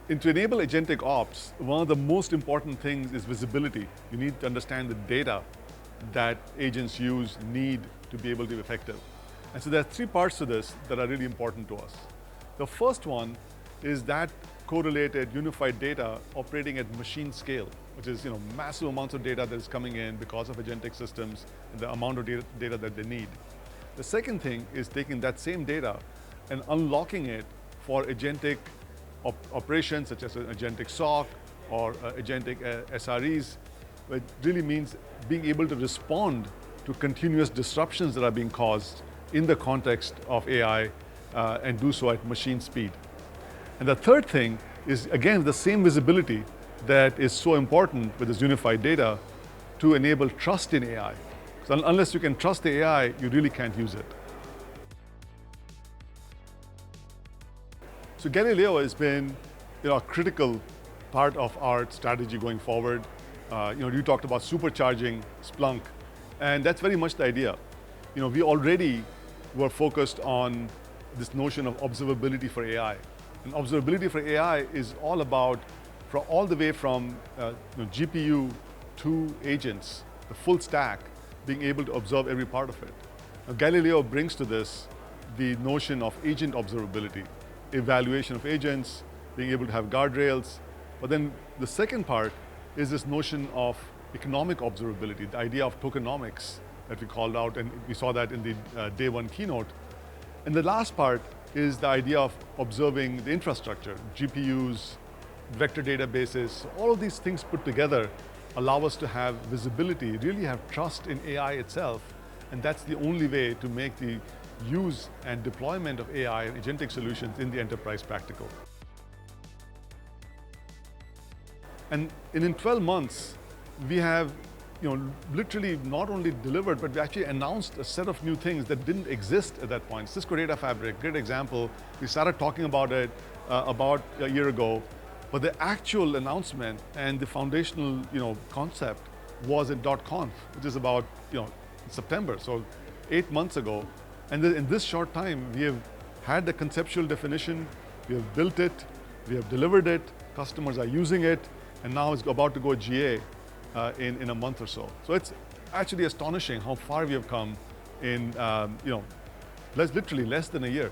And to enable agentic ops, one of the most important things is visibility. You need to understand the data that agents use, need to be able to be effective. And so there are three parts to this that are really important to us. The first one is that correlated unified data operating at machine scale, which is massive amounts of data that is coming in because of agentic systems and the amount of data that they need. The second thing is taking that same data and unlocking it for agentic operations such as an agentic SOC or agentic SREs, which really means being able to respond to continuous disruptions that are being caused in the context of AI and do so at machine speed. And the third thing is, again, the same visibility that is so important with this unified data to enable trust in AI. So unless you can trust the AI, you really can't use it. So Galileo has been a critical part of our strategy going forward. You talked about supercharging Splunk, and that's very much the idea. We already were focused on this notion of observability for AI. And observability for AI is all about, all the way from GPU to agents, the full stack, being able to observe every part of it. Now, Galileo brings to this the notion of agent observability, evaluation of agents, being able to have guardrails. But then the second part is this notion of economic observability, the idea of tokenomics that we called out, and we saw that in the day one keynote. And the last part is the idea of observing the infrastructure, GPUs, vector databases. All of these things put together allow us to have visibility, really have trust in AI itself. And that's the only way to make the use and deployment of AI and agentic solutions in the enterprise practical. And in 12 months, we have literally not only delivered, but we actually announced a set of new things that didn't exist at that point. Cisco Data Fabric, great example. We started talking about it about a year ago, but the actual announcement and the foundational concept was at .conf, which is about September, so 8 months ago. And in this short time, we have had the conceptual definition, we have built it, we have delivered it, customers are using it, and now it's about to go GA in a month or so. So it's actually astonishing how far we have come in literally less than a year.